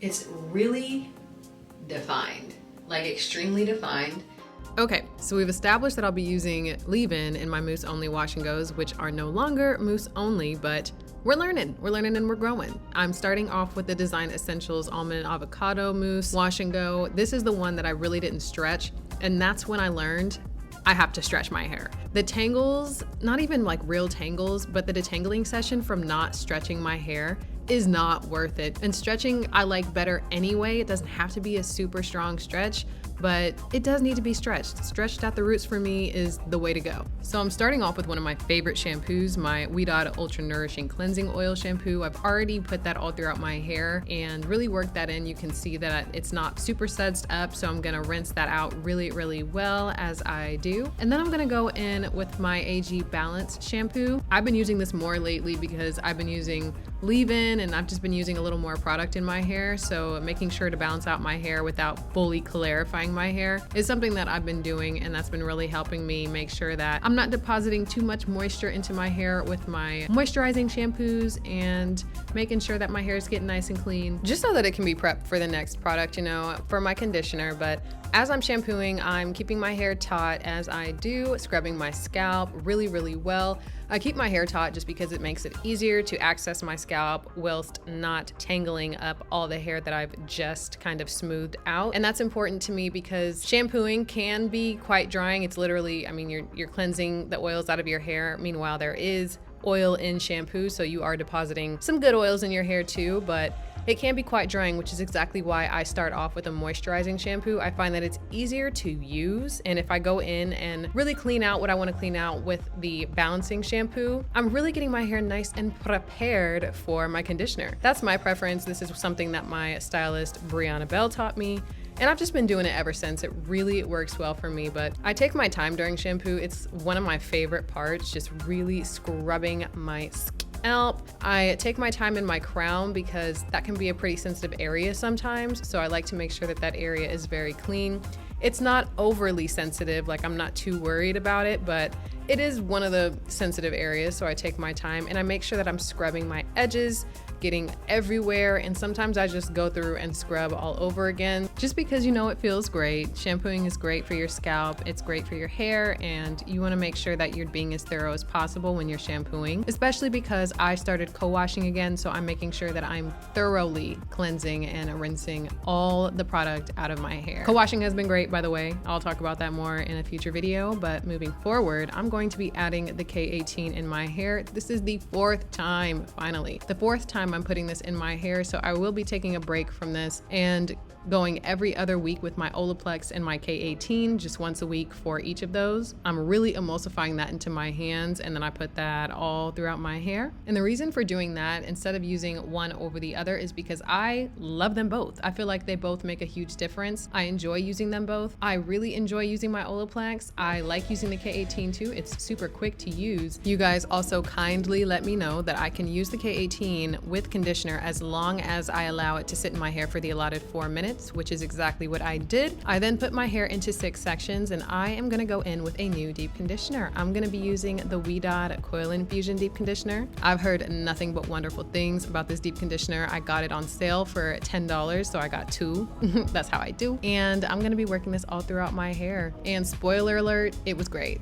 It's really defined, like extremely defined. Okay, so we've established that I'll be using leave-in in my Mousse Only Wash and Goes, which are no longer Mousse Only, but we're learning and we're growing. I'm starting off with the Design Essentials Almond and Avocado Mousse Wash and Go. This is the one that I really didn't stretch, and that's when I learned I have to stretch my hair. The tangles, not even like real tangles, but the detangling session from not stretching my hair is not worth it. And stretching I like better anyway. It doesn't have to be a super strong stretch, but it does need to be stretched. Stretched at the roots for me is the way to go. So I'm starting off with one of my favorite shampoos, my Ouidad Ultra Nourishing Cleansing Oil Shampoo. I've already put that all throughout my hair and really worked that in. You can see that it's not super sudsed up, so I'm gonna rinse that out really, really well as I do. And then I'm gonna go in with my AG Balance Shampoo. I've been using this more lately because I've been using leave-in and I've just been using a little more product in my hair, so making sure to balance out my hair without fully clarifying my hair is something that I've been doing, and that's been really helping me make sure that I'm not depositing too much moisture into my hair with my moisturizing shampoos and making sure that my hair is getting nice and clean, just so that it can be prepped for the next product, you know, for my conditioner. But as I'm shampooing, I'm keeping my hair taut as I do, scrubbing my scalp really, really well. I keep my hair taut just because it makes it easier to access my scalp whilst not tangling up all the hair that I've just kind of smoothed out. And that's important to me because shampooing can be quite drying. It's literally, I mean, you're cleansing the oils out of your hair. Meanwhile, there is oil in shampoo, so you are depositing some good oils in your hair too, but it can be quite drying, which is exactly why I start off with a moisturizing shampoo. I find that it's easier to use, and if I go in and really clean out what I want to clean out with the balancing shampoo, I'm really getting my hair nice and prepared for my conditioner. That's my preference. This is something that my stylist Brianna Bell taught me, and I've just been doing it ever since. It really works well for me, but I take my time during shampoo. It's one of my favorite parts, just really scrubbing my scalp. I take my time in my crown because that can be a pretty sensitive area sometimes, so I like to make sure that that area is very clean. It's not overly sensitive, like I'm not too worried about it, but it is one of the sensitive areas, so I take my time and I make sure that I'm scrubbing my edges, getting everywhere, and sometimes I just go through and scrub all over again just because, you know, it feels great. Shampooing is great for your scalp, it's great for your hair, and you want to make sure that you're being as thorough as possible when you're shampooing, especially because I started co-washing again, so I'm making sure that I'm thoroughly cleansing and rinsing all the product out of my hair. Co-washing has been great, by the way. I'll talk about that more in a future video, but moving forward, I'm going to be adding the K18 in my hair. This is the fourth time, finally. The fourth time I'm putting this in my hair, so I will be taking a break from this and going every other week with my Olaplex and my K18, just once a week for each of those. I'm really emulsifying that into my hands, and then I put that all throughout my hair. And the reason for doing that instead of using one over the other is because I love them both. I feel like they both make a huge difference. I enjoy using them both. I really enjoy using my Olaplex. I like using the K18 too. It's super quick to use. You guys also kindly let me know that I can use the K18 with conditioner as long as I allow it to sit in my hair for the allotted 4 minutes, which is exactly what I did. I then put my hair into 6 sections, and I am gonna go in with a new deep conditioner. I'm gonna be using the Ouidad Coil Infusion Deep Conditioner. I've heard nothing but wonderful things about this deep conditioner. I got it on sale for $10, so I got 2. That's how I do. And I'm gonna be working this all throughout my hair. And spoiler alert, it was great.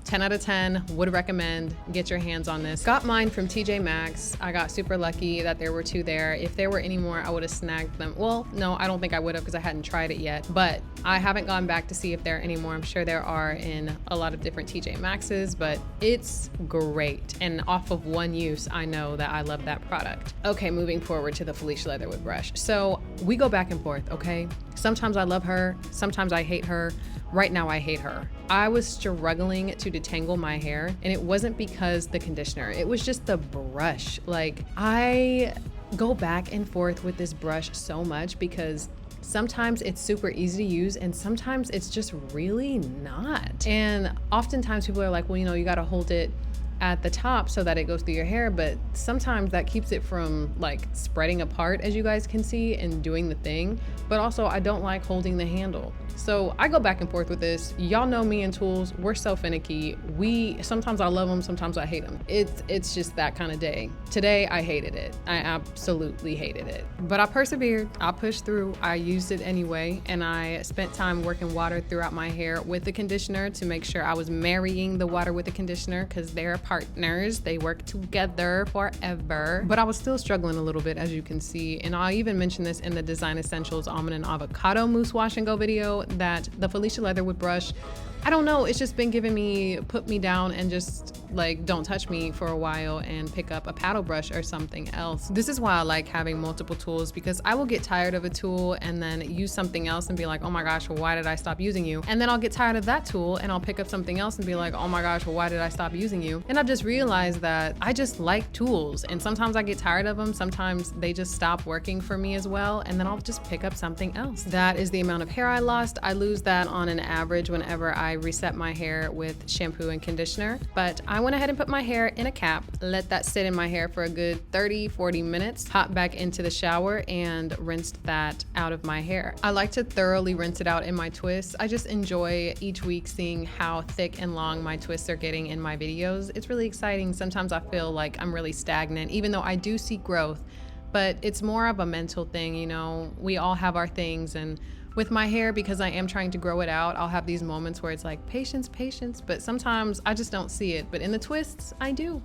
10 out of 10, would recommend. Get your hands on this. Got mine from TJ Maxx. I got super lucky that there were 2 there. If there were any more, I would have snagged them. Well, no, I don't think I would have because I hadn't tried it yet, but I haven't gone back to see if there are any more. I'm sure there are in a lot of different TJ Maxxes, but it's great. And off of one use, I know that I love that product. Okay, moving forward to the Felicia Leatherwood brush. So we go back and forth, okay? Sometimes I love her, sometimes I hate her. Right now I hate her. I was struggling to detangle my hair, and it wasn't because the conditioner, it was just the brush. Like, I go back and forth with this brush so much because sometimes it's super easy to use and sometimes it's just really not. And oftentimes people are like, well, you know, you gotta hold it at the top so that it goes through your hair, but sometimes that keeps it from like spreading apart, as you guys can see, and doing the thing. But also I don't like holding the handle. So I go back and forth with this. Y'all know me and tools, we're so finicky. Sometimes I love them, sometimes I hate them. It's just that kind of day. Today I hated it. I absolutely hated it. But I persevered, I pushed through, I used it anyway, and I spent time working water throughout my hair with the conditioner to make sure I was marrying the water with the conditioner, because they're partners, they work together forever. But I was still struggling a little bit, as you can see, and I'll even mention this in the Design Essentials Almond and Avocado Mousse Wash and Go video, that the Felicia Leatherwood brush, I don't know, it's just been giving me, put me down and just like don't touch me for a while and pick up a paddle brush or something else. This is why I like having multiple tools, because I will get tired of a tool and then use something else and be like, oh my gosh, well, why did I stop using you? And then I'll get tired of that tool and I'll pick up something else and be like, oh my gosh, well, why did I stop using you? And I've just realized that I just like tools, and sometimes I get tired of them, sometimes they just stop working for me as well, and then I'll just pick up something else. That is the amount of hair I lost. I lose that on an average whenever I reset my hair with shampoo and conditioner. But I went ahead and put my hair in a cap, let that sit in my hair for a good 30-40 minutes, hop back into the shower and rinsed that out of my hair. I like to thoroughly rinse it out in my twists. I just enjoy each week seeing how thick and long my twists are getting in my videos. It's really exciting. Sometimes I feel like I'm really stagnant, even though I do see growth, but it's more of a mental thing, you know? We all have our things, and with my hair, because I am trying to grow it out, I'll have these moments where it's like, patience, patience, but sometimes I just don't see it. But in the twists, I do.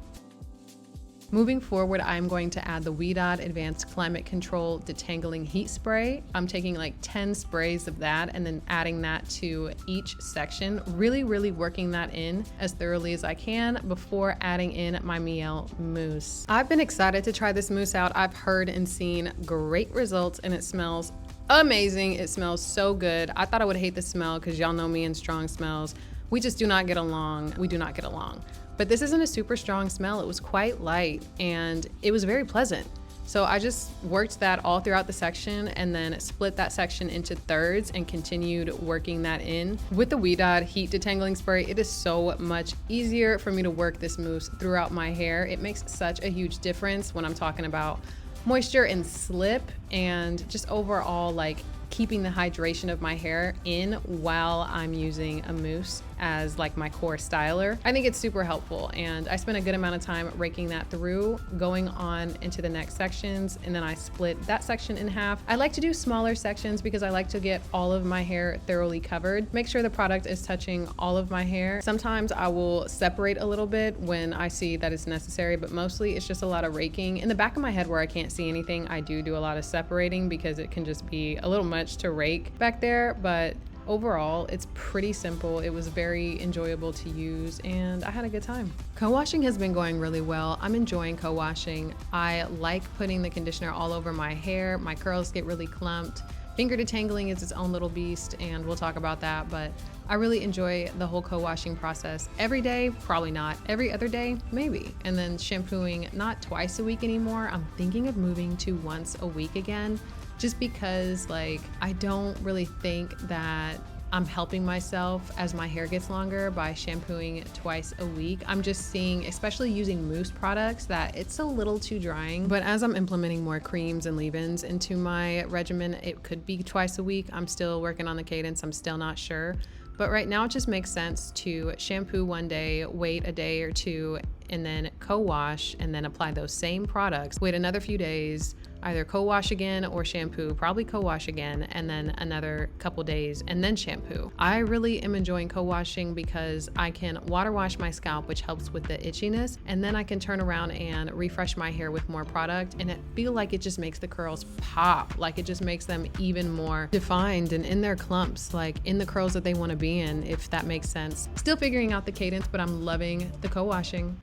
Moving forward, I'm going to add the Ouidad Advanced Climate Control Detangling Heat Spray. I'm taking like 10 sprays of that and then adding that to each section, really working that in as thoroughly as I can before adding in my Mielle mousse. I've been excited to try this mousse out. I've heard and seen great results, and it smells amazing. It smells so good. I thought I would hate the smell because y'all know me and strong smells. We just do not get along. We do not get along. But this isn't a super strong smell. It was quite light and it was very pleasant. So I just worked that all throughout the section and then split that section into thirds and continued working that in. With the Ouidad Heat Detangling Spray, it is so much easier for me to work this mousse throughout my hair. It makes such a huge difference when I'm talking about moisture and slip, and just overall like keeping the hydration of my hair in while I'm using a mousse as like my core styler. I think it's super helpful, and I spent a good amount of time raking that through, going on into the next sections, and then I split that section in half. I like to do smaller sections because I like to get all of my hair thoroughly covered, make sure the product is touching all of my hair. Sometimes I will separate a little bit when I see that it's necessary, but mostly it's just a lot of raking. In the back of my head where I can't see anything, I do a lot of separating because it can just be a little much to rake back there, but overall, it's pretty simple. It was very enjoyable to use and I had a good time. Co-washing has been going really well. I'm enjoying co-washing. I like putting the conditioner all over my hair. My curls get really clumped. Finger detangling is its own little beast, and we'll talk about that, but I really enjoy the whole co-washing process. Every day, probably not. Every other day, maybe. And then shampooing, not twice a week anymore. I'm thinking of moving to once a week again, just because like I don't really think that I'm helping myself as my hair gets longer by shampooing twice a week. I'm just seeing, especially using mousse products, that it's a little too drying. But as I'm implementing more creams and leave-ins into my regimen, it could be twice a week. I'm still working on the cadence. I'm still not sure. But right now it just makes sense to shampoo one day, wait a day or two, and then co-wash, and then apply those same products. Wait another few days, either co-wash again or shampoo, probably co-wash again, and then another couple days, and then shampoo. I really am enjoying co-washing because I can water wash my scalp, which helps with the itchiness, and then I can turn around and refresh my hair with more product, and I feel like it just makes the curls pop, like it just makes them even more defined and in their clumps, like in the curls that they want to be in, if that makes sense. Still figuring out the cadence, but I'm loving the co-washing.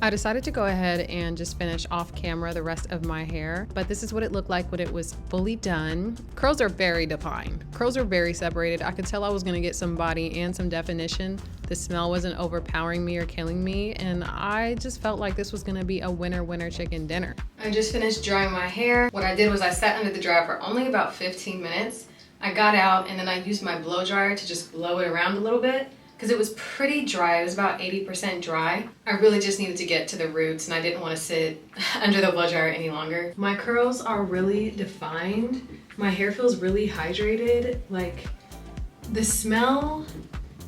I decided to go ahead and just finish off camera the rest of my hair, but this is what it looked like when it was fully done. Curls are very defined. Curls are very separated. I could tell I was gonna get some body and some definition. The smell wasn't overpowering me or killing me, and I just felt like this was gonna be a winner chicken dinner. I just finished drying my hair. What I did was I sat under the dryer for only about 15 minutes. I got out and then I used my blow dryer to just blow it around a little bit, because it was pretty dry. It was about 80% dry. I really just needed to get to the roots and I didn't want to sit under the blow dryer any longer. My curls are really defined. My hair feels really hydrated. Like, the smell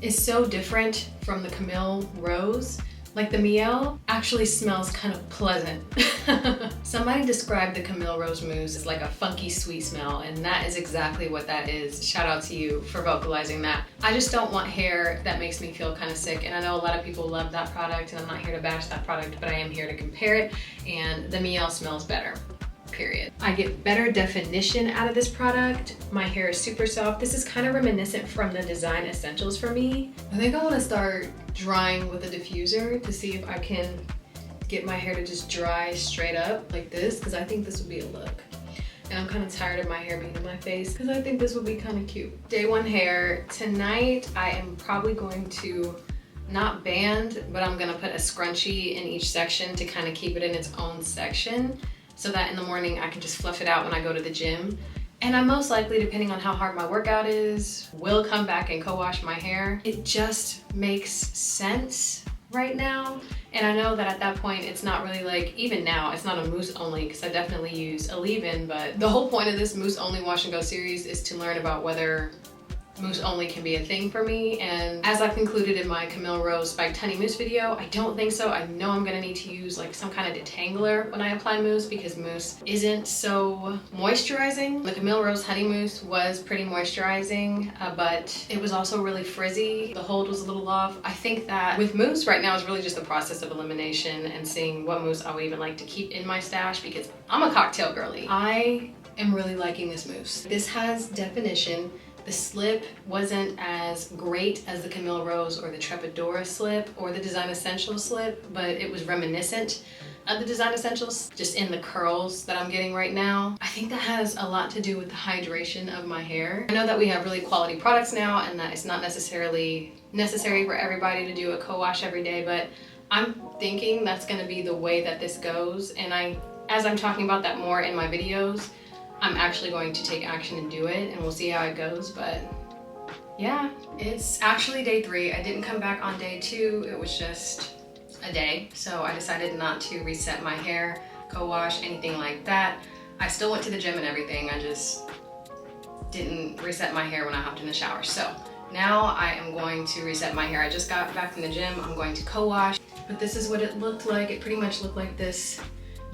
is so different from the Camille Rose. Like, the Mielle actually smells kind of pleasant. Somebody described the Camille Rose Mousse as like a funky sweet smell, and that is exactly what that is. Shout out to you for vocalizing that. I just don't want hair that makes me feel kind of sick, and I know a lot of people love that product, and I'm not here to bash that product, but I am here to compare it, and the Mielle smells better. Period. I get better definition out of this product. My hair is super soft. This is kind of reminiscent from the Design Essentials for me. I think I want to start drying with a diffuser to see if I can get my hair to just dry straight up like this, because I think this would be a look. And I'm kind of tired of my hair being in my face because I think this would be kind of cute. Day one hair. Tonight I am probably going to not band, but I'm gonna put a scrunchie in each section to kind of keep it in its own section, so that in the morning I can just fluff it out when I go to the gym. And I most likely, depending on how hard my workout is, will come back and co-wash my hair. It just makes sense right now. And I know that at that point, it's not really like, even now, it's not a mousse only, because I definitely use a leave-in, but the whole point of this mousse only wash and go series is to learn about whether mousse only can be a thing for me. And as I concluded in my Camille Rose Spiked Honey Mousse video, I don't think so. I know I'm gonna need to use like some kind of detangler when I apply mousse, because mousse isn't so moisturizing. The Camille Rose Honey Mousse was pretty moisturizing, but it was also really frizzy. The hold was a little off. I think that with mousse right now is really just the process of elimination and seeing what mousse I would even like to keep in my stash, because I'm a cocktail girly. I am really liking this mousse. This has definition. The slip wasn't as great as the Camille Rose or the Trepidora slip or the Design Essentials slip, but it was reminiscent of the Design Essentials, just in the curls that I'm getting right now. I think that has a lot to do with the hydration of my hair. I know that we have really quality products now and that it's not necessarily necessary for everybody to do a co-wash every day, but I'm thinking that's gonna be the way that this goes. And as I'm talking about that more in my videos, I'm actually going to take action and do it, and we'll see how it goes. But yeah, it's actually day 3. I didn't come back on day 2. It was just a day. So I decided not to reset my hair, co-wash, anything like that. I still went to the gym and everything. I just didn't reset my hair when I hopped in the shower. So now I am going to reset my hair. I just got back from the gym. I'm going to co-wash, but this is what it looked like. It pretty much looked like this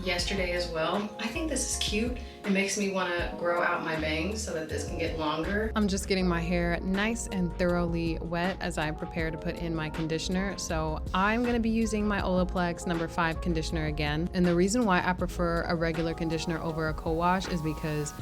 yesterday as well. I think this is cute. It makes me want to grow out my bangs so that this can get longer. I'm just getting my hair nice and thoroughly wet as I prepare to put in my conditioner. So I'm going to be using my Olaplex No. 5 conditioner again. And the reason why I prefer a regular conditioner over a co-wash is because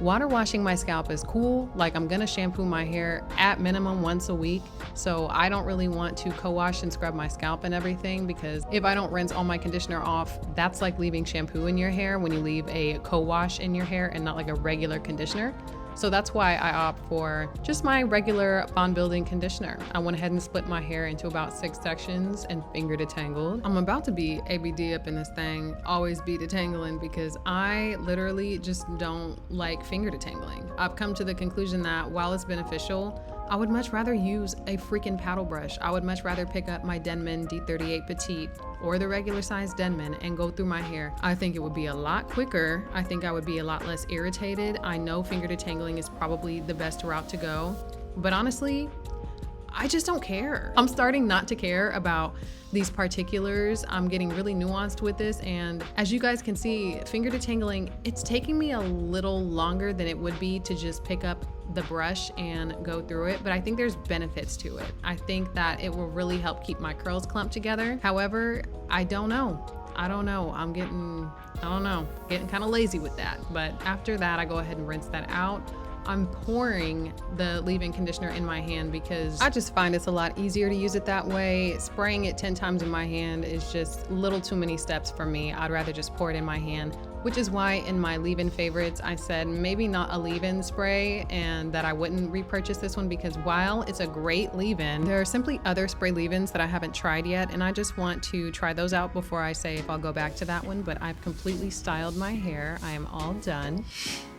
water washing my scalp is cool. Like, I'm gonna shampoo my hair at minimum once a week. So I don't really want to co-wash and scrub my scalp and everything, because if I don't rinse all my conditioner off, that's like leaving shampoo in your hair when you leave a co-wash in your hair and not like a regular conditioner. So that's why I opt for just my regular bond building conditioner. I went ahead and split my hair into about 6 sections and finger detangled. I'm about to be ABD up in this thing, always be detangling, because I literally just don't like finger detangling. I've come to the conclusion that while it's beneficial, I would much rather use a freaking paddle brush. I would much rather pick up my Denman D38 Petite or the regular size Denman and go through my hair. I think it would be a lot quicker. I think I would be a lot less irritated. I know finger detangling is probably the best route to go, but honestly, I just don't care. I'm starting not to care about these particulars. I'm getting really nuanced with this, and as you guys can see, finger detangling, it's taking me a little longer than it would be to just pick up the brush and go through it, but I think there's benefits to it. I think that it will really help keep my curls clumped together. However, I don't know. I'm getting kind of lazy with that. But after that, I go ahead and rinse that out, I'm pouring the leave-in conditioner in my hand because I just find it's a lot easier to use it that way. Spraying it 10 times in my hand is just a little too many steps for me. I'd rather just pour it in my hand, which is why in my leave-in favorites, I said maybe not a leave-in spray and that I wouldn't repurchase this one because while it's a great leave-in, there are simply other spray leave-ins that I haven't tried yet, and I just want to try those out before I say if I'll go back to that one. But I've completely styled my hair. I am all done.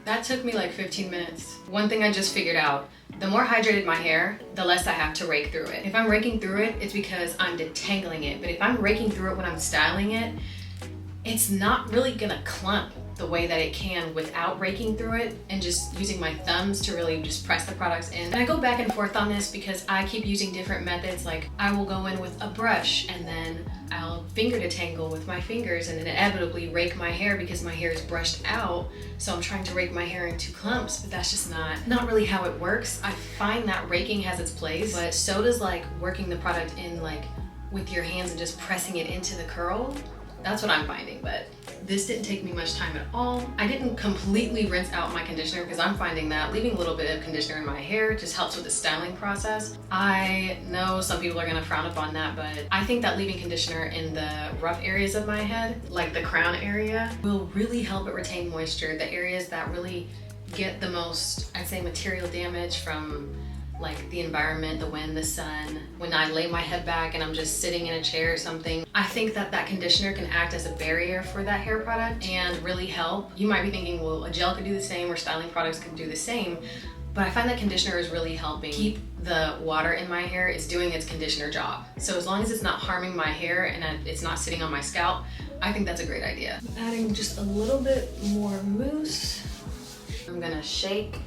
That took me like 15 minutes. One thing I just figured out, the more hydrated my hair, the less I have to rake through it. If I'm raking through it, it's because I'm detangling it. But if I'm raking through it when I'm styling it, it's not really gonna clump the way that it can without raking through it and just using my thumbs to really just press the products in. And I go back and forth on this because I keep using different methods. Like I will go in with a brush and then I'll finger detangle with my fingers and then inevitably rake my hair because my hair is brushed out. So I'm trying to rake my hair into clumps, but that's just not really how it works. I find that raking has its place, but so does like working the product in like with your hands and just pressing it into the curl. That's what I'm finding, but this didn't take me much time at all. I didn't completely rinse out my conditioner because I'm finding that leaving a little bit of conditioner in my hair just helps with the styling process. I know some people are gonna frown upon that, but I think that leaving conditioner in the rough areas of my head, like the crown area, will really help it retain moisture. The areas that really get the most, I'd say, material damage from like the environment, the wind, the sun. When I lay my head back and I'm just sitting in a chair or something, I think that that conditioner can act as a barrier for that hair product and really help. You might be thinking, well, a gel could do the same or styling products could do the same, but I find that conditioner is really helping keep the water in my hair. It's doing its conditioner job. So as long as it's not harming my hair and it's not sitting on my scalp, I think that's a great idea. Adding just a little bit more mousse. I'm gonna shake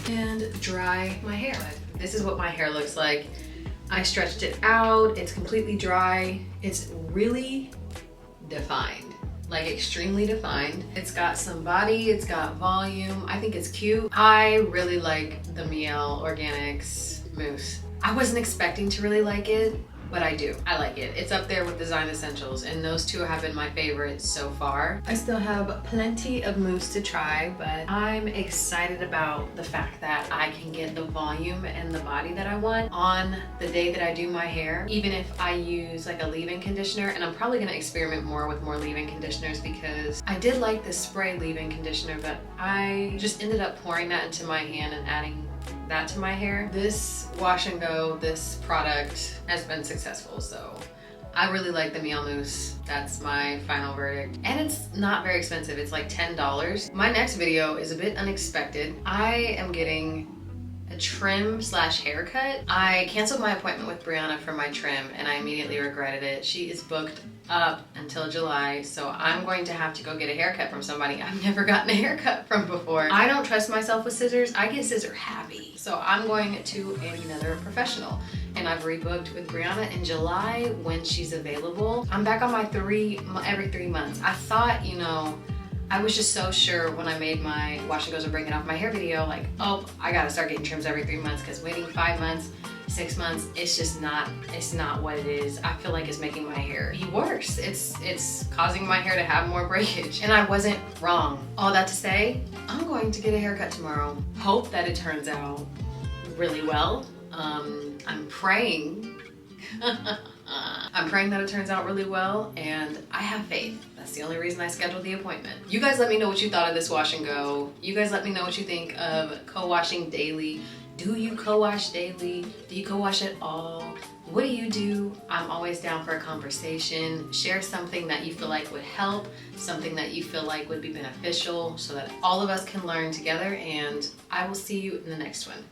and dry my hair. This is what my hair looks like. I stretched it out, it's completely dry. It's really defined, like extremely defined. It's got some body, it's got volume. I think it's cute. I really like the Mielle Organics Mousse. I wasn't expecting to really like it, but I do. I like it. It's up there with Design Essentials, and those two have been my favorites so far. I still have plenty of mousse to try, but I'm excited about the fact that I can get the volume and the body that I want on the day that I do my hair, even if I use like a leave-in conditioner. And I'm probably gonna experiment more with more leave-in conditioners because I did like the spray leave-in conditioner, but I just ended up pouring that into my hand and adding that to my hair. This wash and go, this product has been successful, so I really like the Mielle Mousse. That's my final verdict. And it's not very expensive, it's like $10. My next video is a bit unexpected. I am getting a trim slash haircut. I canceled my appointment with Brianna for my trim and I immediately regretted it. She is booked up until July, so I'm going to have to go get a haircut from somebody I've never gotten a haircut from before. I don't trust myself with scissors. I get scissor happy. So I'm going to another professional and I've rebooked with Brianna in July when she's available. I'm back on my every 3 months. I thought, you know, I was just so sure when I made my wash and goes and bring it off my hair video, like, oh, I gotta start getting trims every 3 months because waiting 5 months, 6 months, it's not what it is. I feel like it's making my hair be worse. It's causing my hair to have more breakage. And I wasn't wrong. All that to say, I'm going to get a haircut tomorrow. Hope that it turns out really well. I'm praying. I'm praying that it turns out really well, and I have faith. That's the only reason I scheduled the appointment. You guys let me know what you thought of this wash and go. You guys let me know what you think of co-washing daily. Do you co-wash daily? Do you co-wash at all? What do you do? I'm always down for a conversation. Share something that you feel like would help, something that you feel like would be beneficial so that all of us can learn together, and I will see you in the next one.